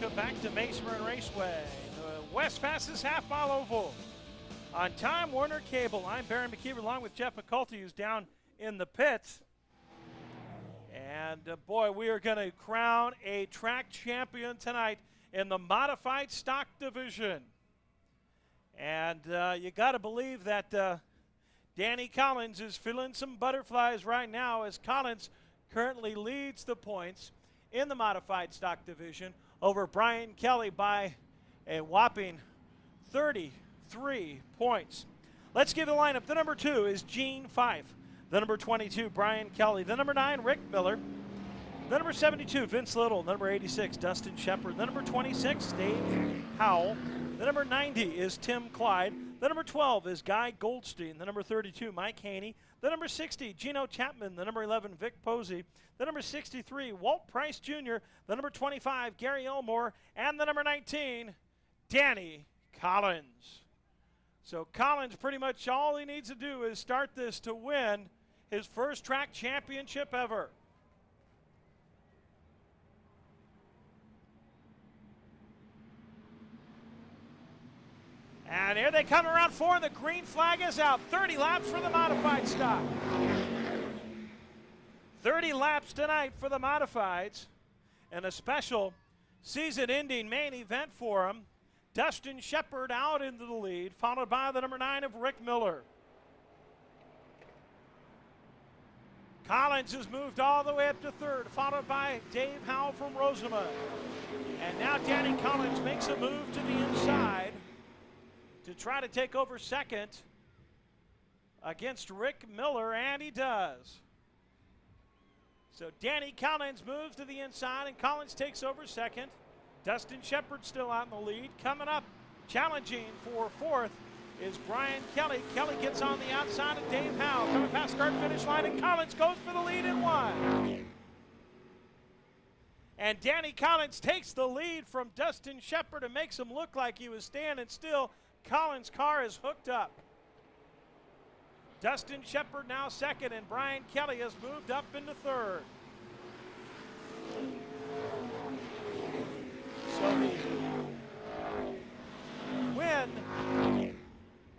welcome back to Mesa Marin Raceway, the West fastest half-mile oval on Time Warner Cable. I'm Barry McKeever along with Jeff McCulty, who's down in the pits. And boy, we are going to crown a track champion tonight in the modified stock division. And you got to believe that Danny Collins is feeling some butterflies right now, as Collins currently leads the points in the modified stock division over Brian Kelley by a whopping 33 points. Let's give the lineup. The number 2 is Gene Fife. The number 22, Brian Kelley. The number 9, Rick Miller. The number 72, Vince Little. The number 86, Dustin Shepard. The number 26, Dave Howell. The number 90 is Tim Clyde. The number 12 is Guy Goldstein. The number 32, Mike Haney. The number 60, Gino Chapman. The number 11, Vic Posey. The number 63, Walt Price Jr. The number 25, Gary Elmore. And the number 19, Danny Collins. So Collins, pretty much all he needs to do is start this to win his first track championship ever. And here they come around 4, and the green flag is out. 30 laps for the modified stock. 30 laps tonight for the modifieds, and a special season-ending main event for them. Dustin Shepard out into the lead, followed by the number 9 of Rick Miller. Collins has moved all the way up to 3rd, followed by Dave Howell from Rosamond. And now Danny Collins makes a move to the inside to try to take over 2nd against Rick Miller, and he does. So Danny Collins moves to the inside, and Collins takes over 2nd. Dustin Shepard still out in the lead. Coming up, challenging for 4th, is Brian Kelley. Kelley gets on the outside of Dave Howell. Coming past start-finish line, and Collins goes for the lead in 1. And Danny Collins takes the lead from Dustin Shepard and makes him look like he was standing still. Collins' car is hooked up. Dustin Shepard now 2nd, and Brian Kelley has moved up into 3rd. So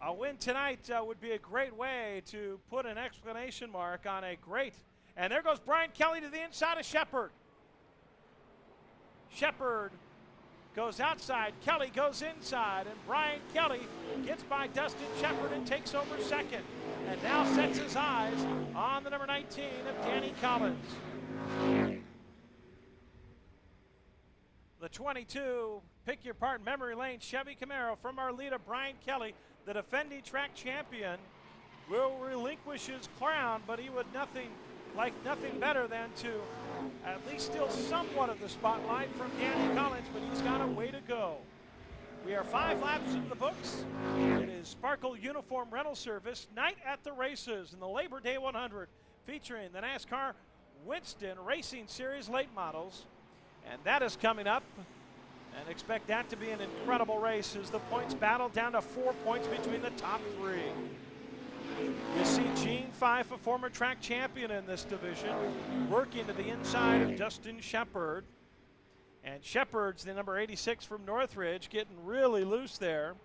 a win tonight would be a great way to put an exclamation mark on a great. And there goes Brian Kelley to the inside of Shepard. Shepard goes outside, Kelley goes inside, and Brian Kelley gets by Dustin Shepard and takes over 2nd. And now sets his eyes on the number 19 of Danny Collins. The 22, pick your part, memory lane Chevy Camaro from our leader Brian Kelley, the defending track champion, will relinquish his crown, but he would like nothing better than to at least steal somewhat of the spotlight from Danny Collins, but he's got a way to go. We are 5 laps in the books. It is Sparkle Uniform Rental Service, Night at the Races in the Labor Day 100, featuring the NASCAR Winston Racing Series late models. And that is coming up, and expect that to be an incredible race as the points battle down to 4 points between the top 3. You see Gene Fife, a former track champion in this division, working to the inside of Dustin Shepard. And Shepard's the number 86 from Northridge, getting really loose there.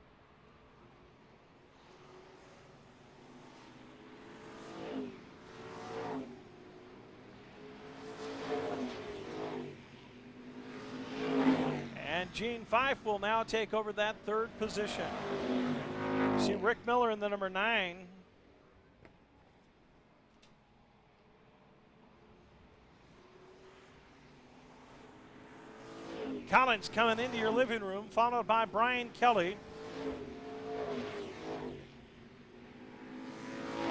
And Gene Fife will now take over that 3rd position. See Rick Miller in the number 9. Collins coming into your living room, followed by Brian Kelley.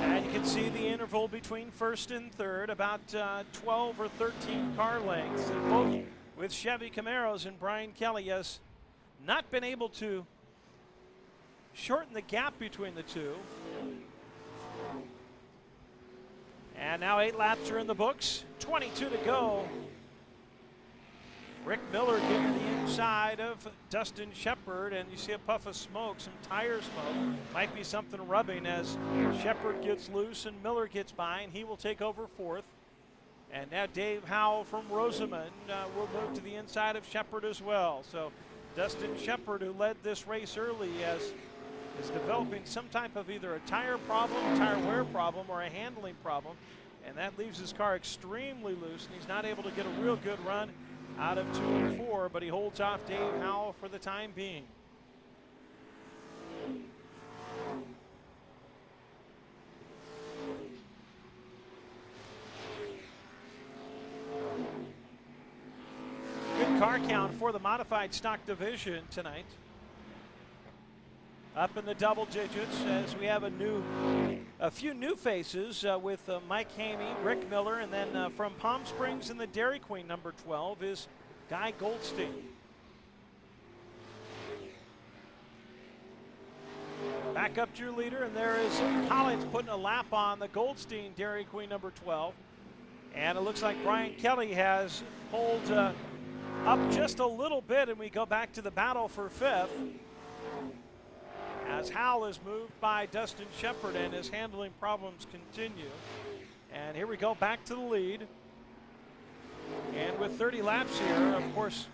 And you can see the interval between 1st and 3rd, about 12 or 13 car lengths. And both with Chevy Camaros, and Brian Kelley has not been able to shorten the gap between the two. And now 8 laps are in the books, 22 to go. Rick Miller getting the inside of Dustin Shepard, and you see a puff of smoke, some tire smoke. Might be something rubbing as Shepard gets loose and Miller gets by, and he will take over 4th. And now Dave Howell from Rosamond will move to the inside of Shepard as well. So Dustin Shepard, who led this race early, is developing some type of either a tire problem, tire wear problem, or a handling problem. And that leaves his car extremely loose, and he's not able to get a real good run out of 2 and 4, but he holds off Dave Howell for the time being. Good car count for the modified stock division tonight. Up in the double digits as we have a few new faces with Mike Hamey, Rick Miller, and then from Palm Springs in the Dairy Queen, number 12, is Guy Goldstein. Back up to your leader, and there is Collins putting a lap on the Goldstein Dairy Queen, number 12. And it looks like Brian Kelley has pulled up just a little bit, and we go back to the battle for 5th. As Howell is moved by Dustin Shepard and his handling problems continue. And here we go back to the lead. And with 30 laps here, of course,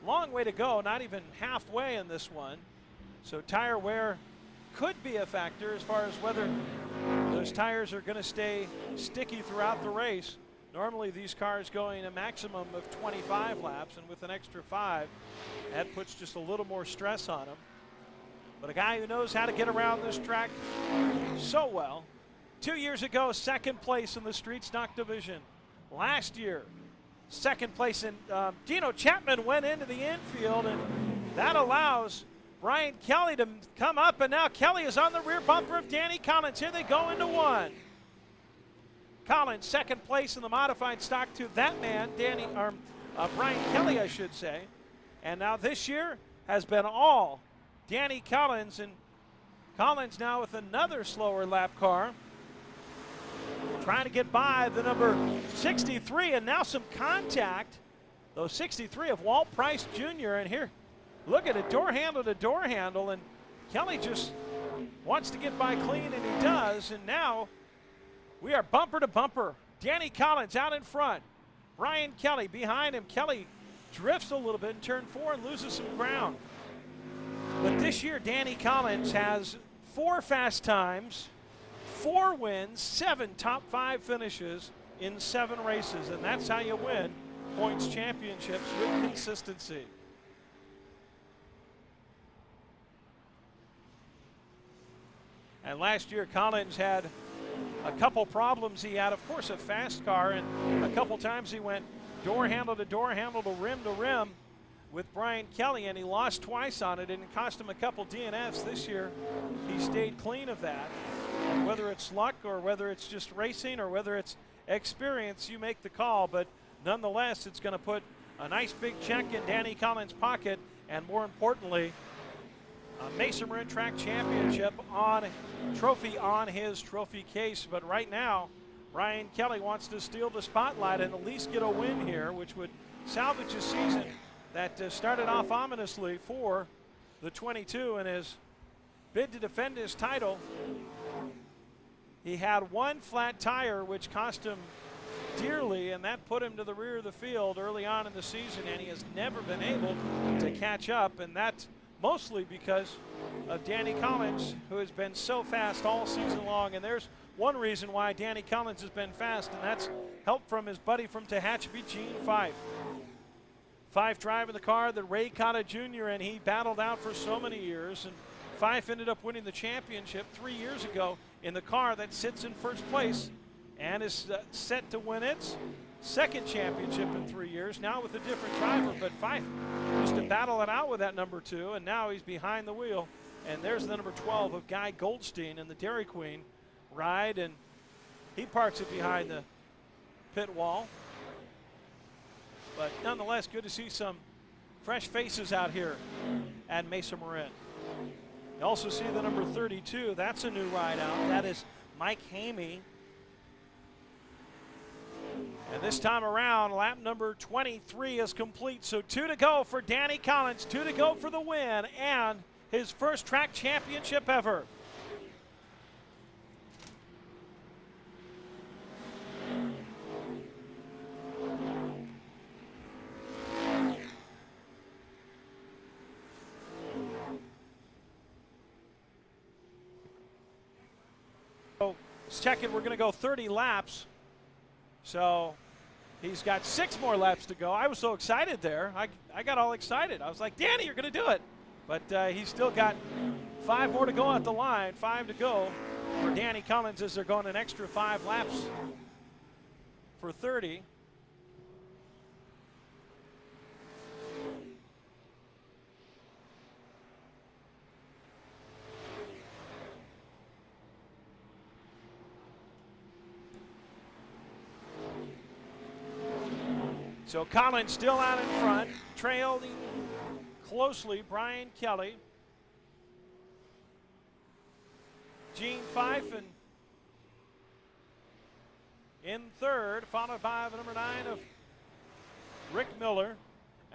long way to go, not even halfway in this one. So tire wear could be a factor as far as whether those tires are going to stay sticky throughout the race. Normally these cars going a maximum of 25 laps, and with an extra 5, that puts just a little more stress on them. But a guy who knows how to get around this track so well. 2 years ago, 2nd place in the street stock division. Last year, 2nd place in Dino Chapman went into the infield, and that allows Brian Kelley to come up, and now Kelley is on the rear bumper of Danny Collins. Here they go into 1. Collins, 2nd place in the modified stock to that man, Brian Kelley, I should say. And now this year has been all Danny Collins, and Collins now with another slower lap car, trying to get by the number 63, and now some contact. Those 63 of Walt Price Jr., and here, look at it, door handle to door handle, and Kelley just wants to get by clean, and he does, and now we are bumper to bumper. Danny Collins out in front. Brian Kelley behind him. Kelley drifts a little bit in turn 4 and loses some ground. But this year, Danny Collins has 4 fast times, 4 wins, 7 top 5 finishes in 7 races, and that's how you win points championships with consistency. And last year, Collins had a couple problems. He had, of course, a fast car, and a couple times he went door handle to rim with Brian Kelley, and he lost twice on it, and it cost him a couple DNFs. This year, he stayed clean of that. And whether it's luck or whether it's just racing or whether it's experience, you make the call, but nonetheless, it's going to put a nice big check in Danny Collins' pocket, and more importantly, a Mesa Marin Track Championship trophy on his trophy case. But right now, Brian Kelley wants to steal the spotlight and at least get a win here, which would salvage a season that started off ominously for the 22 in his bid to defend his title. He had 1 flat tire, which cost him dearly, and that put him to the rear of the field early on in the season, and he has never been able to catch up, and that's mostly because of Danny Collins, who has been so fast all season long. And there's one reason why Danny Collins has been fast, and that's help from his buddy from Tehachapi, Gene Fife. Fife driving the car that Ray Cotta Jr., and he battled out for so many years, and Fife ended up winning the championship 3 years ago in the car that sits in first place and is set to win its 2nd championship in 3 years, now with a different driver. But Fife used to battle it out with that number 2, and now he's behind the wheel. And there's the number 12 of Guy Goldstein in the Dairy Queen ride, and he parks it behind the pit wall. But nonetheless, good to see some fresh faces out here at Mesa Marin. You also see the number 32. That's a new ride out. That is Mike Hamey. And this time around, lap number 23 is complete. So 2 to go for Danny Collins, 2 to go for the win, and his first track championship ever. checking. We're going to go 30 laps. So he's got 6 more laps to go. I was so excited there. I got all excited. I was like, Danny, you're going to do it. But he's still got 5 more to go at the line. 5 to go for Danny Collins as they're going an extra 5 laps for 30. So Collins still out in front, trailing closely Brian Kelley. Gene Fife in third, followed by the number 9 of Rick Miller.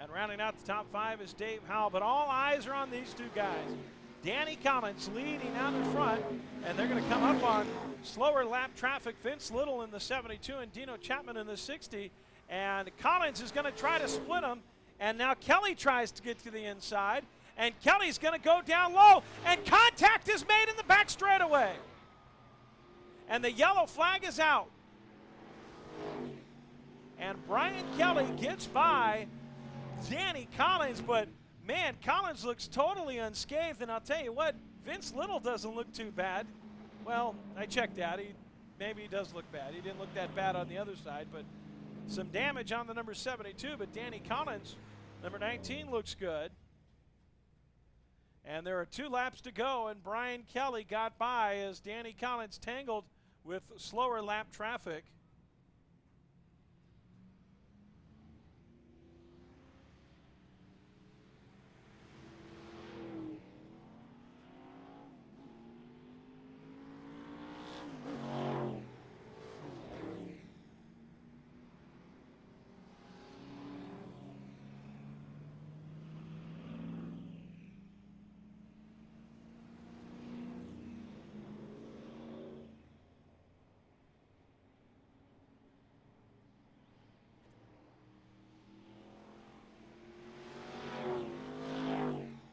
And rounding out the top 5 is Dave Howell. But all eyes are on these 2 guys. Danny Collins leading out in front, and they're going to come up on slower lap traffic. Vince Little in the 72 and Dino Chapman in the 60. And Collins is going to try to split them. And now Kelley tries to get to the inside. And Kelley's going to go down low. And contact is made in the back straightaway. And the yellow flag is out. And Brian Kelley gets by Danny Collins. But, man, Collins looks totally unscathed. And I'll tell you what, Vince Little doesn't look too bad. Well, I checked that. Maybe he does look bad. He didn't look that bad on the other side. But some damage on the number 72, but Danny Collins, number 19, looks good. And there are 2 laps to go, and Brian Kelley got by as Danny Collins tangled with slower lap traffic.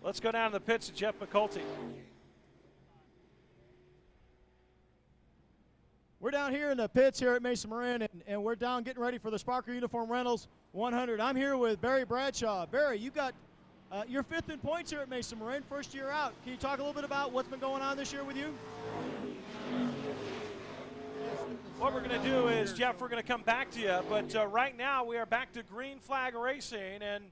Let's go down to the pits to Jeff McCulty. We're down here in the pits here at Mesa Marin, and we're down getting ready for the Sparker Uniform Rentals 100. I'm here with Barry Bradshaw. Barry, you got your 5th in points here at Mesa Marin, first year out. Can you talk a little bit about what's been going on this year with you? What we're going to do is, Jeff, we're going to come back to you, but right now we are back to green flag racing, and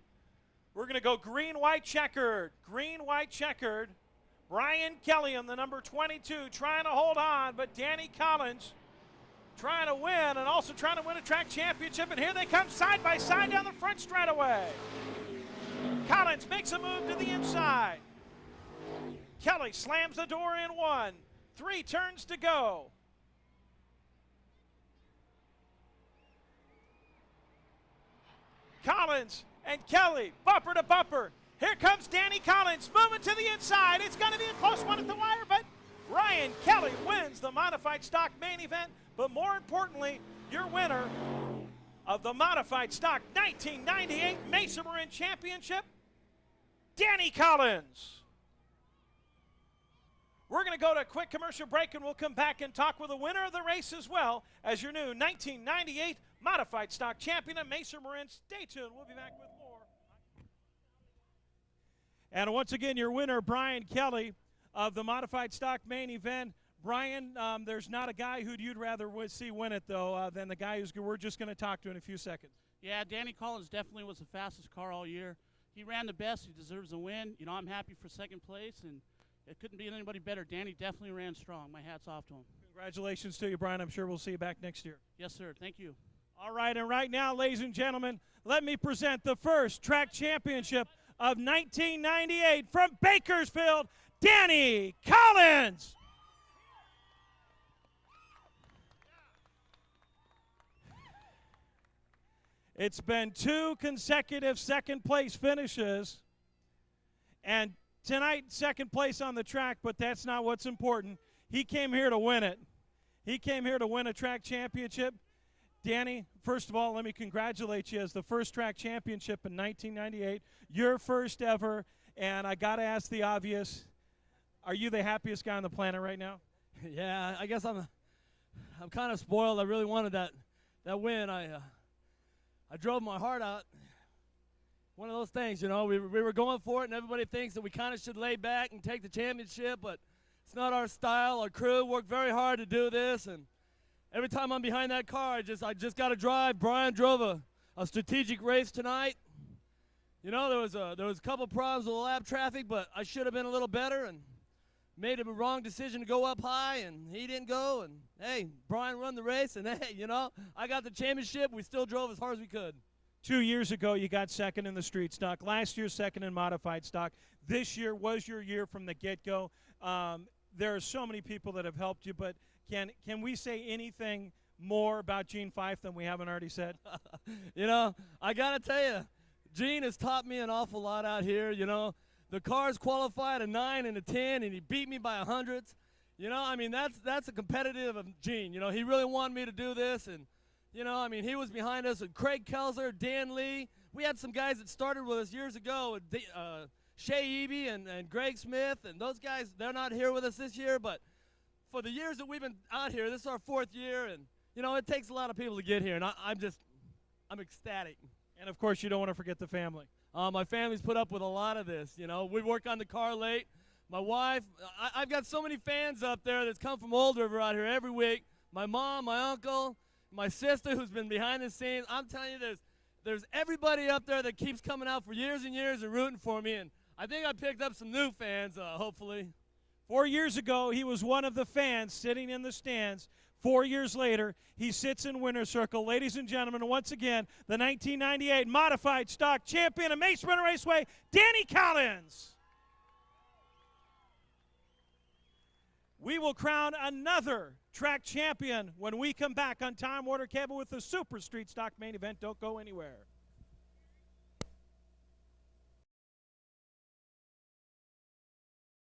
we're going to go green, white, checkered. Green, white, checkered. Brian Kelley on the number 22 trying to hold on, but Danny Collins trying to win and also trying to win a track championship. And here they come side by side down the front straightaway. Collins makes a move to the inside. Kelley slams the door in 1. 3 turns to go. Collins and Kelley, bumper to bumper. Here comes Danny Collins, moving to the inside. It's going to be a close one at the wire, but Brian Kelley wins the modified stock main event. But more importantly, your winner of the modified stock 1998 Mesa Marin Championship, Danny Collins. We're going to go to a quick commercial break, and we'll come back and talk with the winner of the race as well as your new 1998 modified stock champion at Mesa Marin. Stay tuned. We'll be back with more. And once again, your winner, Brian Kelley of the modified stock main event. Brian, there's not a guy who you'd rather see win it, though, than the guy we're just going to talk to in a few seconds. Yeah, Danny Collins definitely was the fastest car all year. He ran the best. He deserves a win. You know, I'm happy for 2nd place, and it couldn't be anybody better. Danny definitely ran strong. My hat's off to him. Congratulations to you, Brian. I'm sure we'll see you back next year. Yes, sir. Thank you. All right, and right now, ladies and gentlemen, let me present the first track championship of 1998 from Bakersfield, Danny Collins. It's been 2 consecutive 2nd place finishes, and tonight 2nd place on the track, but that's not what's important. He came here to win it. He came here to win a track championship. Danny, first of all, let me congratulate you as the first track championship in 1998. Your first ever, and I got to ask the obvious. Are you the happiest guy on the planet right now? Yeah, I guess I'm I'm kind of spoiled. I really wanted that win. I drove my heart out. One of those things, you know, we were going for it, and everybody thinks that we kind of should lay back and take the championship, but it's not our style. Our crew worked very hard to do this, and every time I'm behind that car, I just got to drive. Brian drove a strategic race tonight. You know, there was a couple problems with the lap traffic, but I should have been a little better and made a wrong decision to go up high, and he didn't go. And hey, Brian won the race, and hey, you know, I got the championship. We still drove as hard as we could. 2 years ago, you got second in the street stock. Last year, second in modified stock. This year was your year from the get-go. There are so many people that have helped you, but can we say anything more about Gene Fife than we haven't already said? You know, I got to tell you, Gene has taught me an awful lot out here. You know, the cars qualified a 9 and a 10, and he beat me by hundreds. You know, I mean, that's a competitive of Gene. You know, he really wanted me to do this, and you know, I mean, he was behind us with Craig Kelser, Dan Lee. We had some guys that started with us years ago, Shea Eby and Greg Smith, and those guys, they're not here with us this year, but for the years that we've been out here, this is our 4th year, and, you know, it takes a lot of people to get here, and I'm ecstatic. And, of course, you don't want to forget the family. My family's put up with a lot of this, you know. We work on the car late. My wife, I've got so many fans up there that's come from Old River out here every week. My mom, my uncle, my sister who's been behind the scenes. I'm telling you, there's everybody up there that keeps coming out for years and years and rooting for me, and I think I picked up some new fans, hopefully. 4 years ago, he was one of the fans sitting in the stands. 4 years later, he sits in winner's circle. Ladies and gentlemen, once again, the 1998 modified stock champion of Mesa Marin Raceway, Danny Collins. We will crown another track champion when we come back on Time Warner Cable with the Super Street Stock main event. Don't go anywhere.